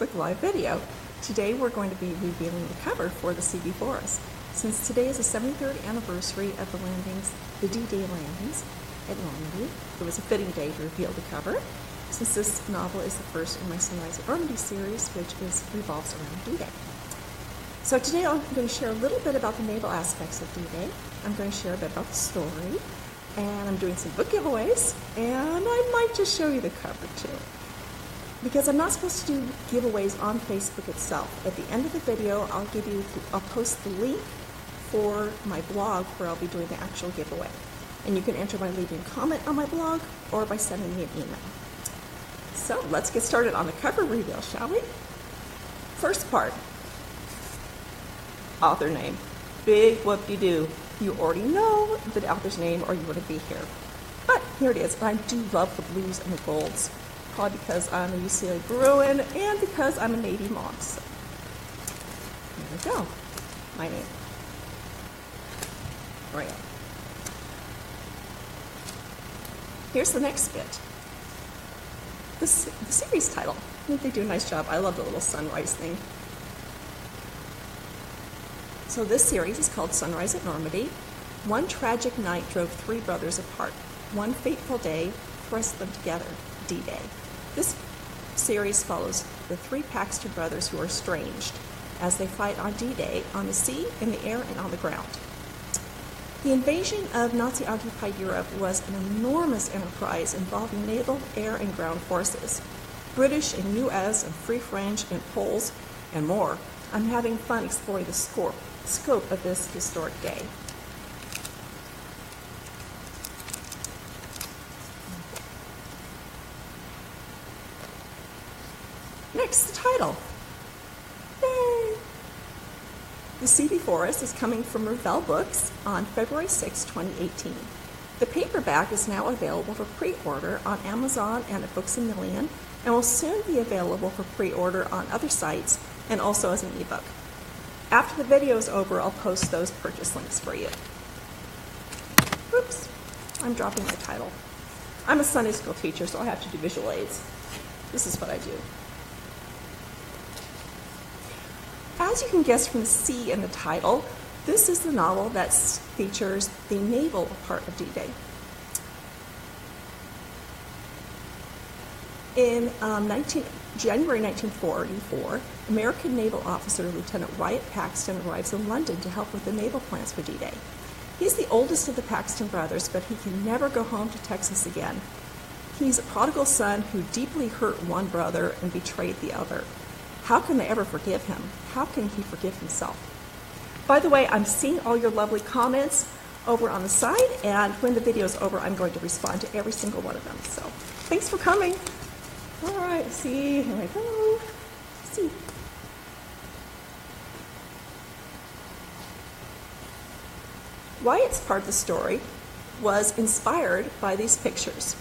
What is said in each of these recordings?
Facebook Live video. Today we're going to be revealing the cover for the C.B. Forrest. Since today is the 73rd anniversary of the D-Day landings at Normandy, it was a fitting day to reveal the cover, since this novel is the first in my Sunrise at Normandy series, which revolves around D-Day. So today I'm going to share a little bit about the naval aspects of D-Day. I'm going to share a bit about the story, and I'm doing some book giveaways, and I might just show you the cover too. Because I'm not supposed to do giveaways on Facebook itself. At the end of the video, I'll post the link for my blog where I'll be doing the actual giveaway. And you can enter by leaving a comment on my blog or by sending me an email. So let's get started on the cover reveal, shall we? First part, author name. Big whoop-de-doo. You already know the author's name or you wouldn't be here. But here it is. I do love the blues and the golds. Probably because I'm a UCLA Bruin and because I'm a Navy mom. So here we go. My name. Right. Here's the next bit. The series title. I think they do a nice job. I love the little sunrise thing. So this series is called Sunrise at Normandy. One tragic night drove three brothers apart. One fateful day thrust them together, D-Day. This series follows the three Paxton brothers who are estranged as they fight on D-Day on the sea, in the air, and on the ground. The invasion of Nazi-occupied Europe was an enormous enterprise involving naval, air, and ground forces. British and U.S. and Free French and Poles and more. I'm having fun exploring the scope of this historic day. Next, the title. Yay! The C.B. Forrest is coming from Revell Books on February 6, 2018. The paperback is now available for pre-order on Amazon and at Books A Million, and will soon be available for pre-order on other sites and also as an ebook. After the video is over, I'll post those purchase links for you. Oops, I'm dropping my title. I'm a Sunday school teacher, so I have to do visual aids. This is what I do. As you can guess from the C in the title, this is the novel that features the naval part of D-Day. In January 1944, American naval officer Lieutenant Wyatt Paxton arrives in London to help with the naval plans for D-Day. He's the oldest of the Paxton brothers, but he can never go home to Texas again. He's a prodigal son who deeply hurt one brother and betrayed the other. How can they ever forgive him? How can he forgive himself? By the way, I'm seeing all your lovely comments over on the side, and when the video is over, I'm going to respond to every single one of them. So, thanks for coming. All right, see, here I go. See. Wyatt's part of the story was inspired by these pictures.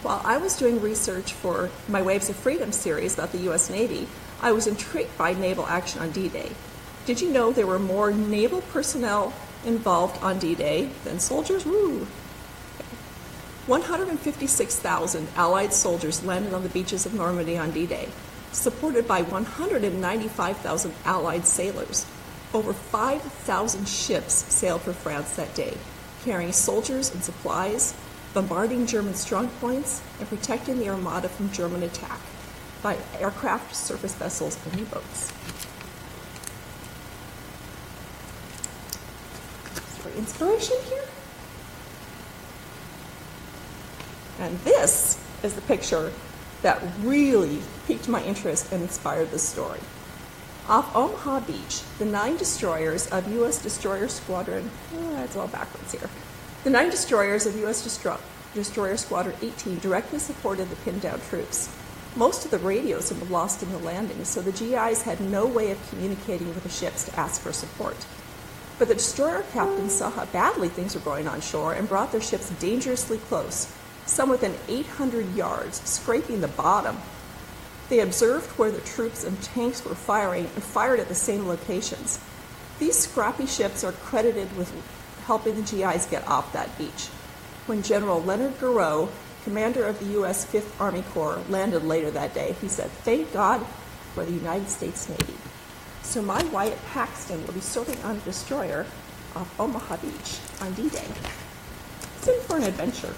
While I was doing research for my Waves of Freedom series about the U.S. Navy, I was intrigued by naval action on D-Day. Did you know there were more naval personnel involved on D-Day than soldiers? Woo! 156,000 Allied soldiers landed on the beaches of Normandy on D-Day, supported by 195,000 Allied sailors. Over 5,000 ships sailed for France that day, carrying soldiers and supplies, bombarding German strongpoints, and protecting the Armada from German attack by aircraft, surface vessels, and U-boats. For inspiration here. And this is the picture that really piqued my interest and inspired this story. Off Omaha Beach, the 9 destroyers of U.S. Destroyer Squadron, it's all backwards here. The 9 destroyers of U.S. Destroyer Squadron 18 directly supported the pinned-down troops. Most of the radios had been lost in the landing, so the GIs had no way of communicating with the ships to ask for support. But the destroyer captains saw how badly things were going on shore and brought their ships dangerously close, some within 800 yards, scraping the bottom. They observed where the troops and tanks were firing and fired at the same locations. These scrappy ships are credited with helping the GIs get off that beach. When General Leonard Garreau commander of the U.S. 5th Army Corps, landed later that day. He said, "Thank God for the United States Navy." So my Wyatt Paxton will be serving on a destroyer off Omaha Beach on D-Day. It's in for an adventure.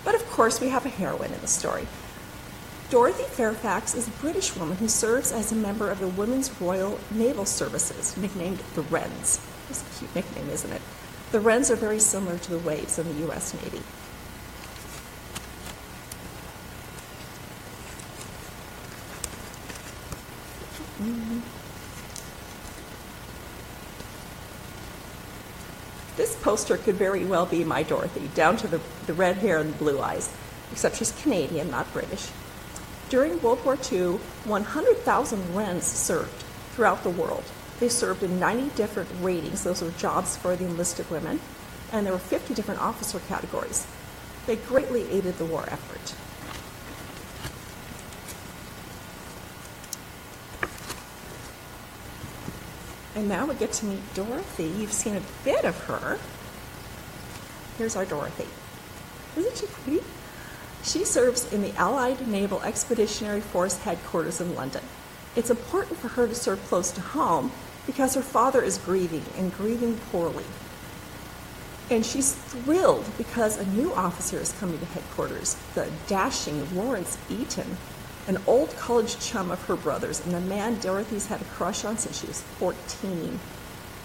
But of course, we have a heroine in the story. Dorothy Fairfax is a British woman who serves as a member of the Women's Royal Naval Services, nicknamed the Wrens. That's a cute nickname, isn't it? The Wrens are very similar to the Waves in the U.S. Navy. This poster could very well be my Dorothy, down to the red hair and the blue eyes, except she's Canadian, not British. During World War II, 100,000 Wrens served throughout the world. They served in 90 different ratings. Those were jobs for the enlisted women, and there were 50 different officer categories. They greatly aided the war effort. And now we get to meet Dorothy. You've seen a bit of her. Here's our Dorothy. Isn't she pretty? She serves in the Allied Naval Expeditionary Force headquarters in London. It's important for her to serve close to home because her father is grieving, and grieving poorly. And she's thrilled because a new officer is coming to headquarters, the dashing Lawrence Eaton, an old college chum of her brother's, and a man Dorothy's had a crush on since she was 14.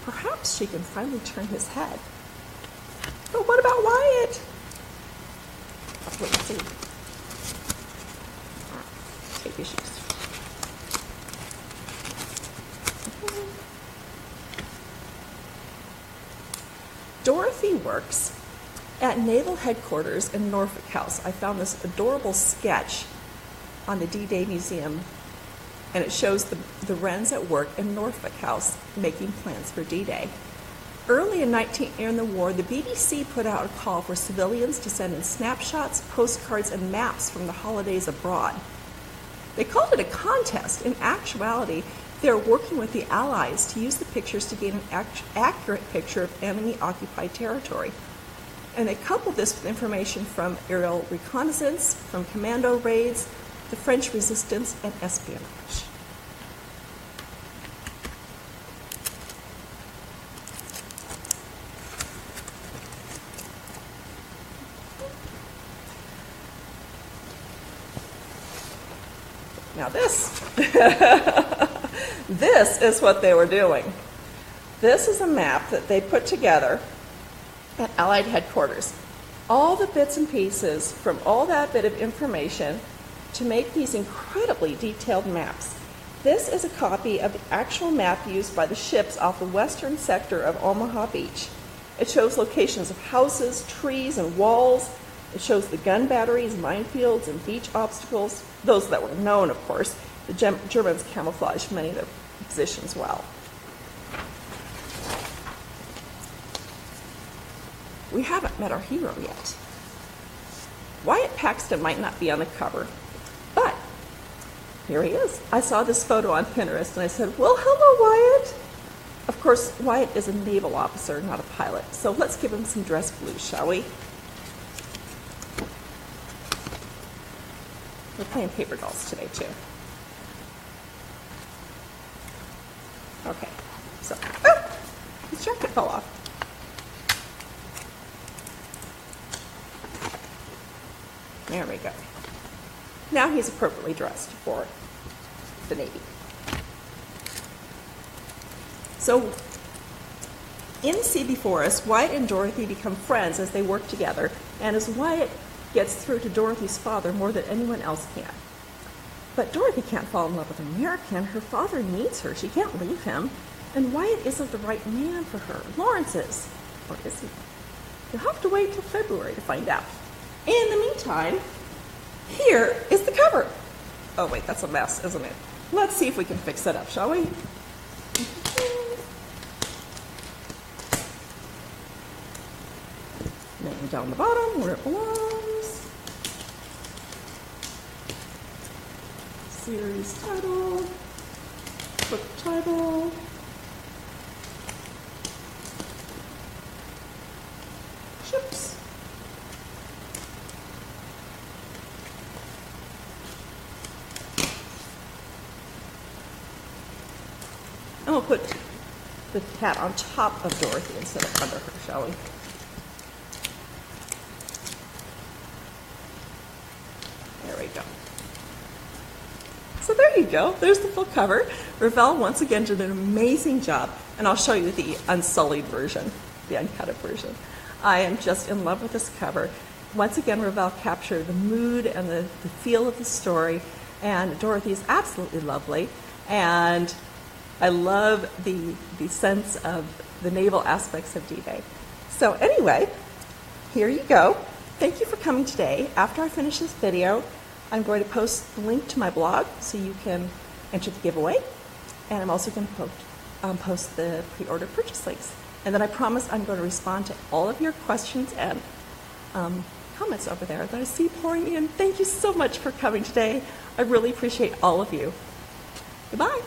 Perhaps she can finally turn his head. But what about Wyatt? Let's wait and see. All right, take your shoes. Dorothy works at Naval Headquarters in Norfolk House. I found this adorable sketch on the D-Day Museum, and it shows the Wrens at work in Norfolk House making plans for D-Day. Early in the war, the BBC put out a call for civilians to send in snapshots, postcards, and maps from the holidays abroad. They called it a contest. In actuality, they're working with the Allies to use the pictures to gain an accurate picture of enemy-occupied territory. And they coupled this with information from aerial reconnaissance, from commando raids, the French resistance, and espionage. Now this is what they were doing. This is a map that they put together at Allied headquarters. All the bits and pieces from all that bit of information to make these incredibly detailed maps. This is a copy of the actual map used by the ships off the western sector of Omaha Beach. It shows locations of houses, trees, and walls. It shows the gun batteries, minefields, and beach obstacles, those that were known, of course. The Germans camouflaged many of their positions well. We haven't met our hero yet. Wyatt Paxton might not be on the cover, but here he is. I saw this photo on Pinterest and I said, well, hello, Wyatt. Of course, Wyatt is a naval officer, not a pilot, so let's give him some dress blues, shall we? We're playing paper dolls today, too. Okay, so, oh, his jacket fell off. There we go. Now he's appropriately dressed for the Navy. So, in CB Forest, Wyatt and Dorothy become friends as they work together, and as Wyatt gets through to Dorothy's father more than anyone else can. But Dorothy can't fall in love with an American. Her father needs her. She can't leave him. And Wyatt isn't the right man for her. Lawrence is. Or is he? You'll have to wait till February to find out. In the meantime, here is the cover. Oh, wait, that's a mess, isn't it? Let's see if we can fix it up, shall we? Name down the bottom where it belongs. Series title. put the tie ball. Chips. And we'll put the cat on top of Dorothy instead of under her, shall we? There we go. So there you go. There's the full cover. Revell once again did an amazing job, and I'll show you the unsullied version, the uncut version. I am just in love with this cover. Once again, Revell captured the mood and the feel of the story, and Dorothy is absolutely lovely, and I love the sense of the naval aspects of D-Day. So anyway, here you go. Thank you for coming today. After I finish this video, I'm going to post the link to my blog so you can enter the giveaway, and I'm also going to post the pre-order purchase links. And then I promise I'm going to respond to all of your questions and comments over there that I see pouring in. Thank you so much for coming today. I really appreciate all of you. Goodbye.